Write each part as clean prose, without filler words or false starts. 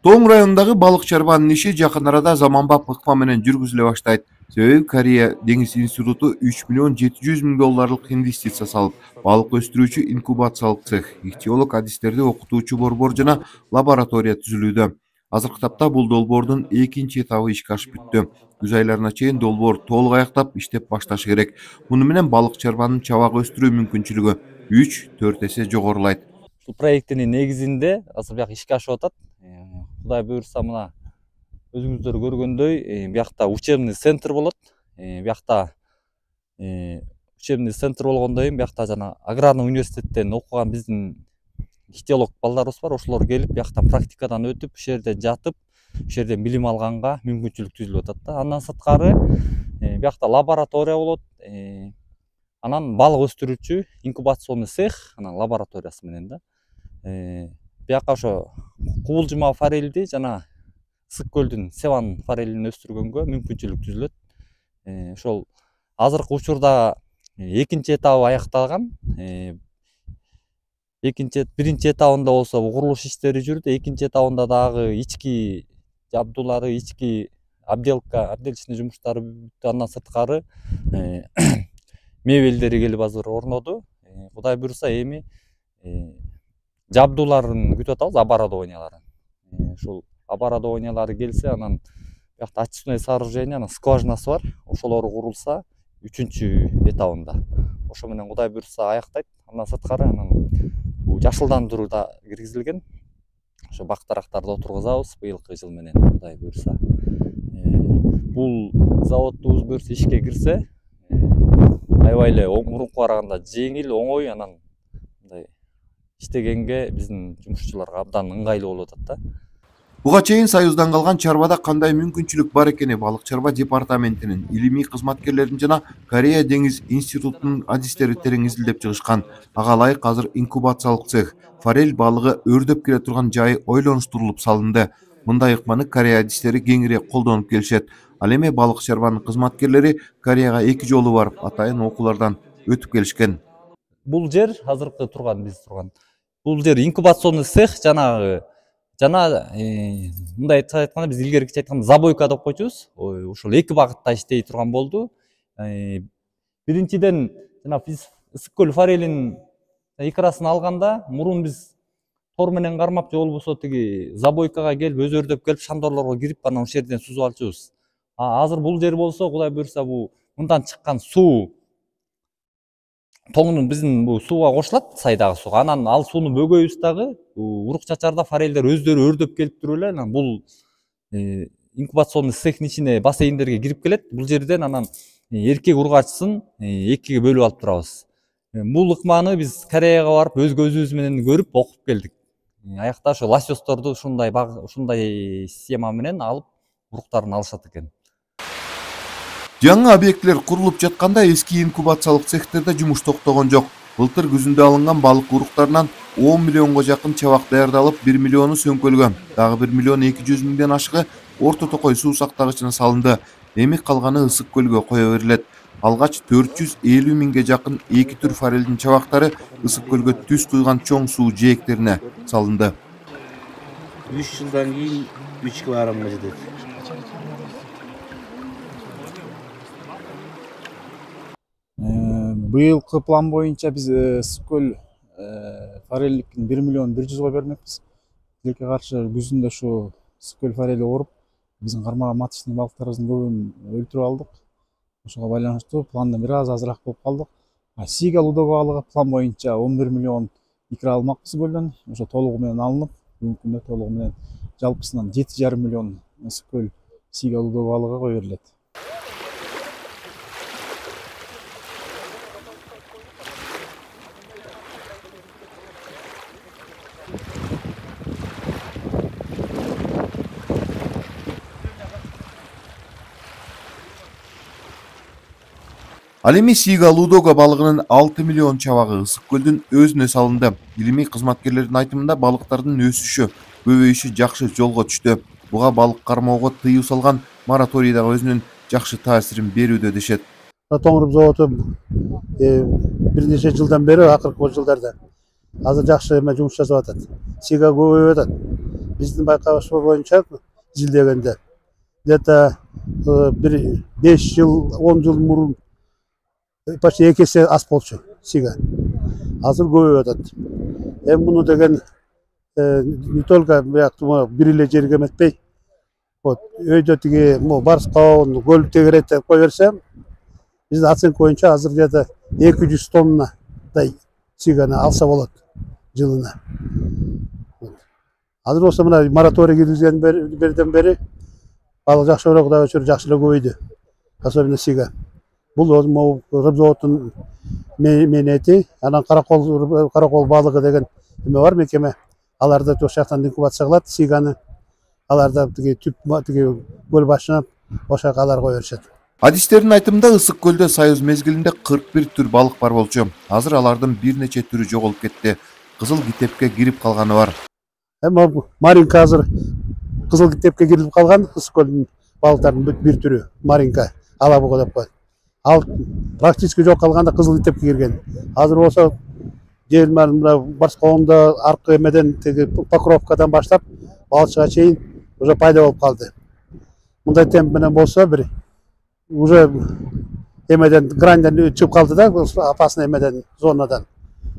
Тоң районундагы балык чарбанын иши жакын арада заманбап ыкма менен жүргүзүлө баштайт. Себеби Корея деңиз институту 3 миллион 700 миң долларлык инвестиция салып, балык өстүрүүчү инкубациялык цех, ихтиолог адистерди окутуучу борбор жана лаборатория түзүлүүдө. Азыркы тапта бул долбоордун экинчи этабы ишке ашып бүттү. Күз айларына чейин долбоор толук аяктап иштеп башташы керек. Муну менен балык чарбанын чабак өстүрүү мүмкүнчүлүгү 3-4 эсе жогорулайт. Ушул проекттин негизинде азыр бияк ишке ашып атат. Кудай буюрса мына өзүңүздөр көргөндөй биякта учебный центр болот. Биякта учебный центр болгондон кийин биякта жана аграрный университеттен окуган биздин ихтиолог балдарыбыз бар. Ошолор келип бияктан практикадан өтүп, ушул жерде жатып, ушул жерден билим алганга мүмкүнчүлүк түзүлүп атат да. Андан сырткары биякта лаборатория болот. Анан балык өстүрүүчү инкубационный цех, анан лабораториясы менен да. Бияка ошо кубулжума форельди жана Ысык көлдүн севан форелин өстүргөнгө мүмкүнчүлүк түзүлөт. Ошол азыркы учурда экинчи этабы аякталган. Биринчи этабында болсо курулуш иштери жүрүп, экинчи этабында дагы ички жабдуулары, ички обделочный жумуштары бүттү. Андан сырткары мебелдери келип азыр орноду. Кудай буюрса эми жабдууларын күтүп атабыз, оборудованияларын. Ушул оборудованиялары келсе, анан биякта очистной сооружение, анан скважинасы бар. Ошолору курулса, 3-чү этабында. Ошо менен Кудай буюрса аяктайт. Андан сырткары анан бул жашылдандыруу да киргизилген. Ошо бактарактарды отургузабыз быйылкы жыл менен Кудай буюрса. Бул заводубуз буюрса ишке кирсе, аябай эле мурунку караганда жеңил, оңой, анан мындай иштегенге биздин жумушчуларга абдан ыңгайлуу болуп атат да. Буга чейин Союздан калган чарбада кандай мүмкүнчүлүк бар экени балык чарба департаментинин илимий кызматкерлерин жана Корея деңиз институтунун адистери терең изилдеп чыгышкан. Ага ылайык азыр инкубациялык цех, форель балыгы өрдөп келе турган жайы ойлонуштурулуп салынды. Мындай ыкманы Корея адистери кеңирээк колдонуп келишет. Ал эми балык чарбанын кызматкерлери Кореяга 2 жолу барып, атайын окуулардан өтүп келишкен. Бул жер азыркы биз турган. Бул жер инкубационный цех жана мындай айтканда биз илгерки айтканда забойка деп койчубуз. Ушул эки багытта иштей турган болду. Биринчиден жана биз Ысык көл форелин икрасын алганда мурун биз тор менен кармап же болбосо тиги забойкага келип өзү өрдөп келип шандорлорго кирип анан ушул жерден сузуп алчубуз. Азыр бул жер болсо Кудай буюрса бул мындан чыккан суу тоңдун биздин бул сууга кошулат, сайдагы сууга. Анан ал сууну бөгөйбүз дагы урук чачарда форелдер өздөрү өрдөп келип туруп эле анан бул инкубационный цехтин ичине бассейндерге кирип келет. Бул жерден анан эркек ургачысын экиге бөлүп алып турабыз. Бул ыкманы биз Кореяга барып өз көзүбүз менен көрүп окуп келдик. Аякта ошо лосёсторду ушундай система менен алып уруктарын алышат экен. Жаңы объектилер курулуп жатканда эски инкубациялык цехтерде жумуш токтогон жок. Былтыр күзүндө алынган балык уруктарынан 10 миллионго жакын чабак даярдалып, 1 миллиону сөңкөлгөн. Дагы 1 миллион 200 миңден ашыгы Орто Токой суу сактагычына салынды. Эми калганы Ысык көлгө кое берилет. Алгач 450 миңге жакын эки түр форелдин чабактары Ысык көлгө түз куйган чоң суу жээктерине салынды. 3 жылдан кийин 3 килограммга жетет. Быйылкы план боюнча биз Ысык көл форелдикин 1 миллион 100 бермекпиз. Тилекке каршы күзүндө ушу Ысык көл форели ооруп, биздин кармага маточный балыктарыбыздын көбүн өлтүрүп алдык. Ошого байланыштуу пландан бир аз азыраак болуп калдык. Сига лудо балыгы план боюнча 11 миллион икра алмакпыз көлдөн. Ошо толугу менен алынып, бүгүнкү күндө толугу менен жалпысынан 7,5 миллион Ысык көл сига лудо балыгы кое берилет. Ал эми сига лудого балыгынын 6 миллион чабагы Ысык көлдүн өзүнө салынды. Илимий кызматкерлердин айтымында балыктардын өсүшү, көбөйүшү жакшы жолго түштү. Буга балык кармоого тыюу салган мораторий дагы өзүнүн жакшы таасирин берүүдө дешет. Тоңуруп заводу бир нече жылдан бери акыркы жылдарда азыр жакшы жумуш жасап атат. Сига көбөйүп атат. биздин байкабыбыз боюнча изилдегенде где-то bir 5 yıl 10 yıl murun почти 2 есе аз болчу сига. Азыр көбөйүп атат. Эми муну деген не только бир эле жерге эметпей, вот өйдө тиги барс кабын көл тегеретип кое берсе, биздин оценка боюнча азыр где-то 200 тоннадай сиганы алса болот жылына. Азыр болсо мына мораторий киргизген берден бери балык жакшыраак Кудайга шүгүр жакшы эле көбөйдү. Особенно сига. Бул рыбзаводдун менети, анан каракол балыгы деген эме бар мекеме. Аларды ошол жактан инкубация кылат, сиганы аларда тиги көл башына ошол алар кое беришет. Адистердин айтымында Ысык көлдө Союз мезгилинде 41 түр балык бар болчу. Азыр алардын бир нече түрү жоголуп кетти. Кызыл китепке кирип калганы бар. Эми маринка азыр кызыл китепке кирип калган Ысык көлдүн балыктарынын бир түрү маринка, алабуга деп коет. Ал практически жок калганда кызыл китепке кирген. Азыр болсо мына Барскоомдо аркы эмеден тиги Покровкадан баштап Балчыга чейин уже пайда болуп калды. Мындай темп менен болсо бир уже эмеден граньдан чыгып калды да, опасный эмеден зонадан.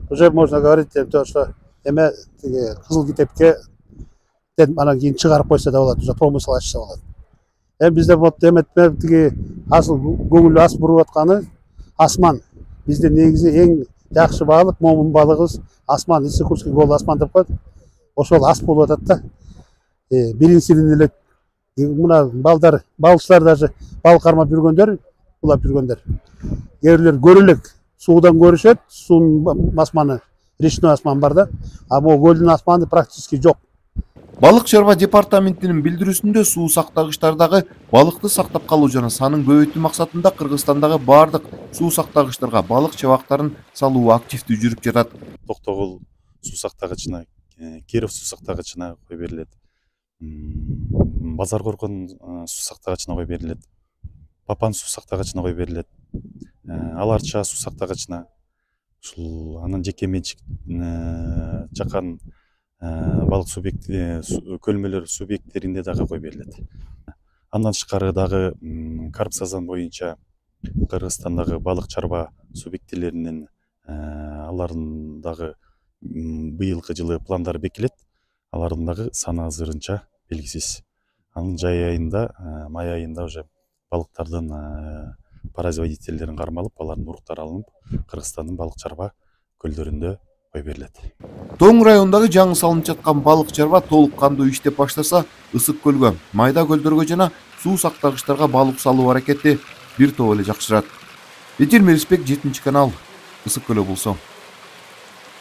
Уже можно говорить, что эме тиги кызыл китепке анан кийин чыгарып койсо да болот, уже промысел ачса болот. Эми бизде вот эметме тиги асыл көңүл ас буруп атканы асман. Бизде негизи эң жакшы балык момун балыгыбыз асман, Иссык-Кульский голый асман деп коет. Ошол ас болуп атат да. Биринчиден эле мына балыкчылар даже балык кармап жүргөндөр, улап жүргөндөр. Кээ бирлер көрөлөк суудан көрүшөт, суунун асманы, речной асман бар да. А могу көлдүн асманы практически жок. Балык чарба департаментинин билдирүүсүндө суу сактагычтардагы балыкты сактап калуу жана санын көбөйтүү максатында Кыргызстандагы бардык суу сактагычтарга балык чабактарын салуу активдүү жүрүп жатат. Токтогул суу сактагычына, Киров суу сактагычына кой берилет. Базар Коркон суу сактагычына кой берилет. Папан суу сактагычына кой берилет. Аларча суу сактагычына, ушул анын жеке менчик жакан балык көлмөлөр субъекттеринде дагы кой берилет. Андан тышкары дагы карп сазан боюнча Кыргызстандагы балык чарба субъектилеринин алардын дагы быйылкы жылы пландар бекилет. Алардын дагы саны азырынча белгисиз. Анын жай айында, май айында уже балыктардын производительдерин кармалып, алардын уруктары алынып, Кыргызстандын балык чарба көлдөрүндө кой берилет. Тоң райондагы жаңы салынып жаткан балык чарба толук кандуу иштеп баштаса, Ысык көлгө, майда көлдөргө жана суу сактагычтарга балык салуу аракети бир топ эле жакшырат. Этир Мерисбек, 7 канал, Ысык көлү болсо.